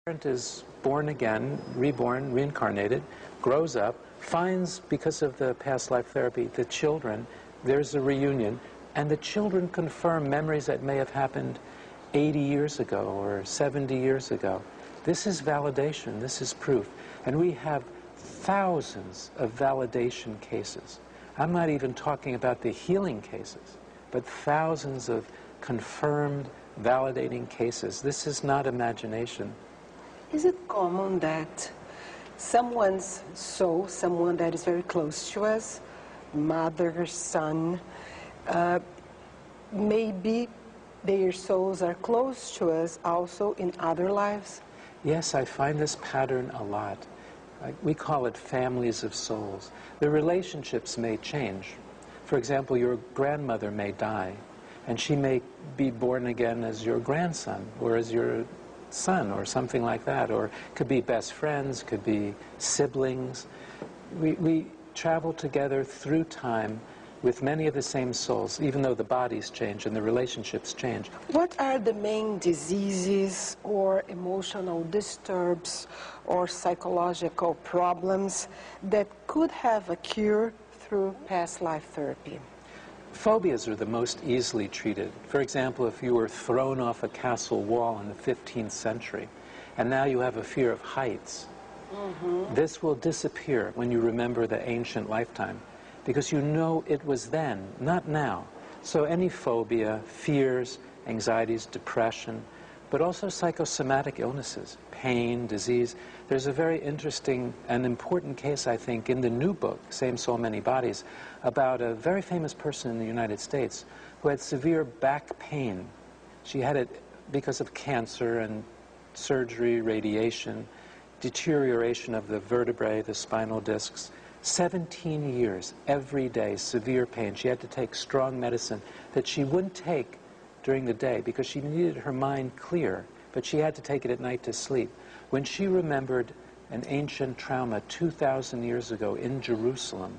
Parent is born again, reborn, reincarnated, grows up, finds, because of the past life therapy, the children, there's a reunion, and the children confirm memories that may have happened 80 years ago or 70 years ago. This is validation, this is proof. And we have thousands of validation cases. I'm not even talking about the healing cases, but thousands of confirmed, validating cases. This is not imagination. Is it common that someone's soul, someone that is very close to us, mother, son, maybe their souls are close to us also in other lives? Yes, I find this pattern a lot. We call it families of souls. The relationships may change. For example, your grandmother may die, and she may be born again as your grandson or as your son or something like that, or could be best friends, could be siblings. We travel together through time with many of the same souls, even though the bodies change and the relationships change. What are the main diseases or emotional disturbs or psychological problems that could have a cure through past life therapy? Phobias are the most easily treated. For example, if you were thrown off a castle wall in the 15th century, and now you have a fear of heights, this will disappear when you remember the ancient lifetime, because you know it was then, not now. So any phobia, fears, anxieties, depression, but also psychosomatic illnesses, pain, disease. There's a very interesting and important case, I think, in the new book, Same Soul, Many Bodies, about a very famous person in the United States who had severe back pain. She had it because of cancer and surgery, radiation, deterioration of the vertebrae, the spinal discs. 17 years, every day, severe pain. She had to take strong medicine that she wouldn't take during the day because she needed her mind clear, but she had to take it at night to sleep. When she remembered an ancient trauma 2,000 years ago in Jerusalem,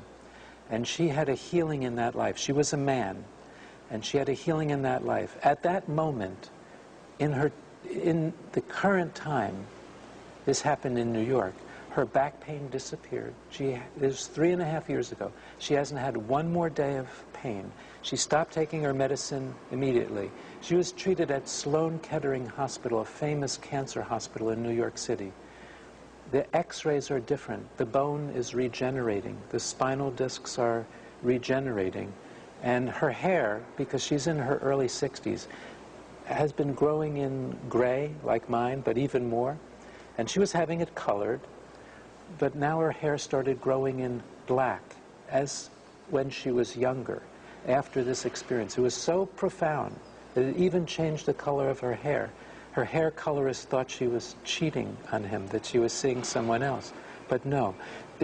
and she had a healing in that life. She was a man, and she had a healing in that life. At that moment, in the current time, this happened in New York, her back pain disappeared. It was 3.5 years ago. She hasn't had one more day of pain. She stopped taking her medicine immediately. She was treated at Sloan Kettering Hospital, a famous cancer hospital in New York City. The x-rays are different. The bone is regenerating. The spinal discs are regenerating. And her hair, because she's in her early 60s, has been growing in gray, like mine, but even more. And she was having it colored. But now her hair started growing in black, as when she was younger, after this experience. It was so profound that it even changed the color of her hair. Her hair colorist thought she was cheating on him, that she was seeing someone else. But no.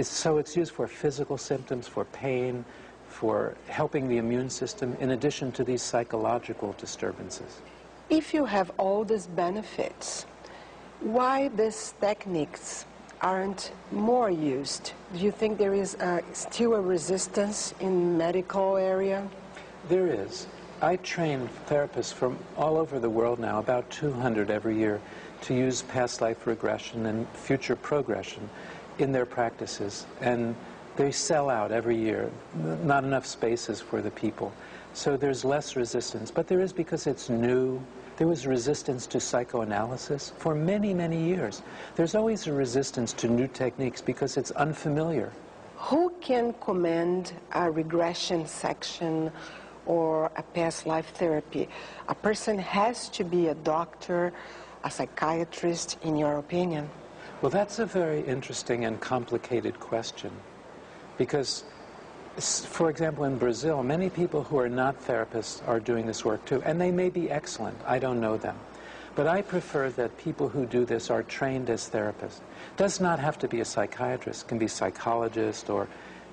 So it's used for physical symptoms, for pain, for helping the immune system, in addition to these psychological disturbances. If you have all these benefits, why these techniques aren't more used? Do you think there is still a resistance in medical area? There is. I train therapists from all over the world now, about 200 every year, to use past life regression and future progression in their practices. And they sell out every year. Not enough spaces for the people. So there's less resistance. But there is, because it's new. There was resistance to psychoanalysis for many, many years. There's always a resistance to new techniques because it's unfamiliar. Who can command a regression section or a past life therapy? A person has to be a doctor, a psychiatrist, in your opinion? Well, that's a very interesting and complicated question. Because, for example, in Brazil, many people who are not therapists are doing this work too, and they may be excellent. I don't know them. But I prefer that people who do this are trained as therapists. Does not have to be a psychiatrist, can be psychologist, or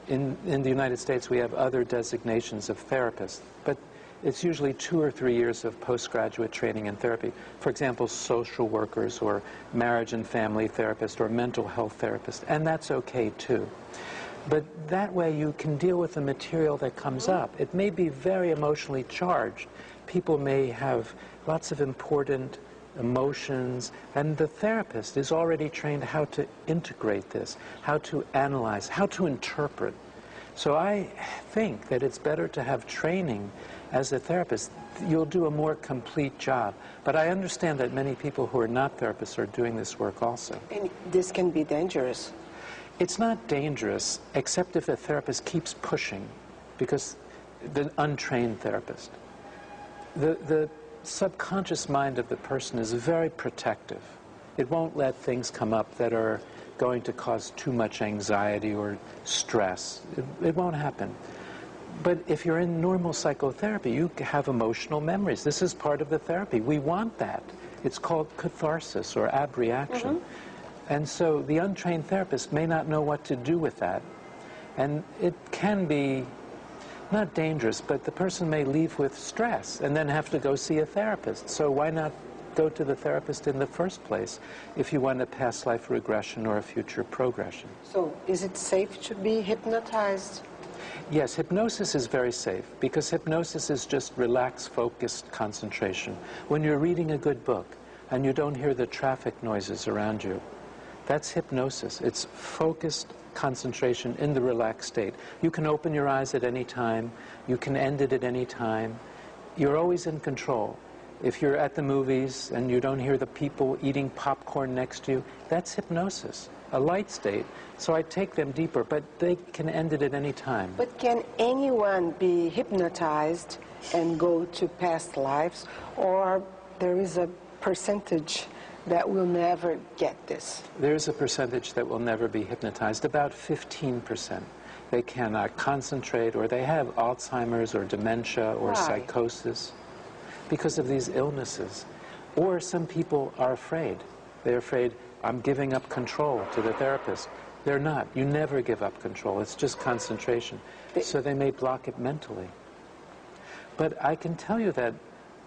in the United States we have other designations of therapists. But it's usually 2 or 3 years of postgraduate training in therapy. For example, social workers, or marriage and family therapists, or mental health therapists, and that's okay too. But that way you can deal with the material that comes up. It may be very emotionally charged. People may have lots of important emotions, and the therapist is already trained how to integrate this, how to analyze, how to interpret. So I think that it's better to have training as a therapist. You'll do a more complete job. But I understand that many people who are not therapists are doing this work also. And this can be dangerous. It's not dangerous, except if a therapist keeps pushing, because the untrained therapist. The subconscious mind of the person is very protective. It won't let things come up that are going to cause too much anxiety or stress. It won't happen. But if you're in normal psychotherapy, you have emotional memories. This is part of the therapy. We want that. It's called catharsis or abreaction. And so the untrained therapist may not know what to do with that. And it can be not dangerous, but the person may leave with stress and then have to go see a therapist. So why not go to the therapist in the first place if you want a past life regression or a future progression? So is it safe to be hypnotized? Yes, hypnosis is very safe because hypnosis is just relaxed, focused concentration. When you're reading a good book and you don't hear the traffic noises around you, that's hypnosis. It's focused concentration in the relaxed state. You can open your eyes at any time. You can end it at any time. You're always in control. If you're at the movies and you don't hear the people eating popcorn next to you, that's hypnosis, a light state. So I take them deeper, but they can end it at any time. But can anyone be hypnotized and go to past lives, or there is a percentage that will never get this? There's a percentage that will never be hypnotized, about 15%. They cannot concentrate, or they have Alzheimer's or dementia or Why? Psychosis because of these illnesses. Or some people are afraid. They're afraid, I'm giving up control to the therapist. They're not. You never give up control. It's just concentration. So they may block it mentally. But I can tell you that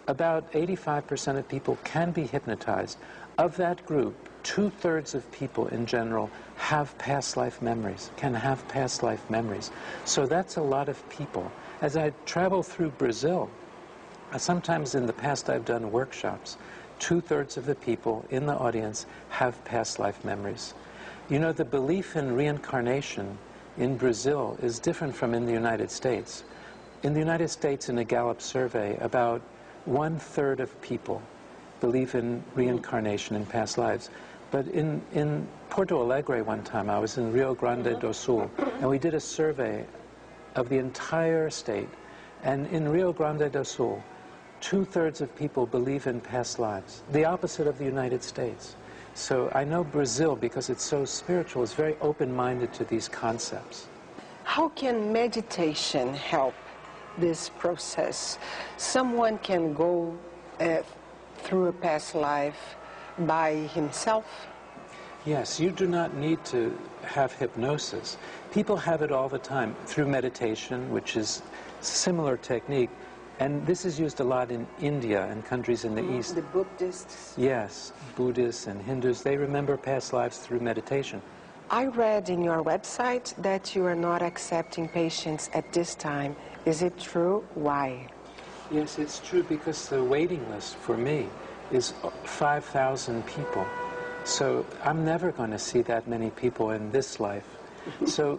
about 85% of people can be hypnotized. Of that group, 2/3 of people in general have past life memories, can have past life memories. So that's a lot of people. As I travel through Brazil, sometimes in the past I've done workshops. 2/3 of the people in the audience have past life memories. You know, the belief in reincarnation in Brazil is different from in the United States. In the United States, in a Gallup survey, about 1/3 of people believe in reincarnation in past lives. But in Porto Alegre one time, I was in Rio Grande do Sul, and we did a survey of the entire state. And in Rio Grande do Sul, 2/3 of people believe in past lives, the opposite of the United States. So I know Brazil, because it's so spiritual, is very open-minded to these concepts. How can meditation help this process? Someone can go through a past life by himself? Yes, you do not need to have hypnosis. People have it all the time through meditation, which is similar technique. And this is used a lot in India and countries in the East. The Buddhists? Yes, Buddhists and Hindus, they remember past lives through meditation. I read in your website that you are not accepting patients at this time. Is it true? Why? Yes, it's true, because the waiting list for me is 5,000 people. So I'm never going to see that many people in this life. So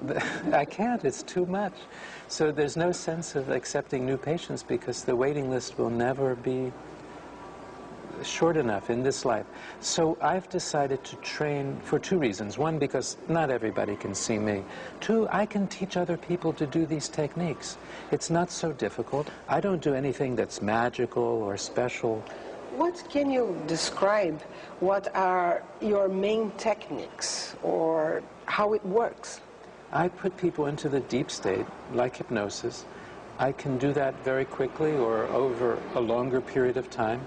I can't, it's too much. So there's no sense of accepting new patients because the waiting list will never be short enough in this life. So I've decided to train for 2 reasons. One, because not everybody can see me. 2, I can teach other people to do these techniques. It's not so difficult. I don't do anything that's magical or special. What can you describe? What are your main techniques, or how it works? I put people into the deep state, like hypnosis. I can do that very quickly or over a longer period of time.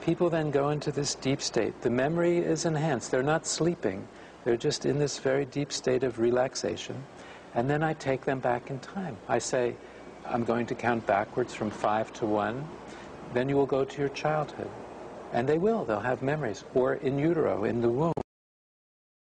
People then go into this deep state. The memory is enhanced. They're not sleeping. They're just in this very deep state of relaxation. And then I take them back in time. I say, I'm going to count backwards from 5 to 1. Then you will go to your childhood. And they will. They'll have memories. Or in utero, in the womb.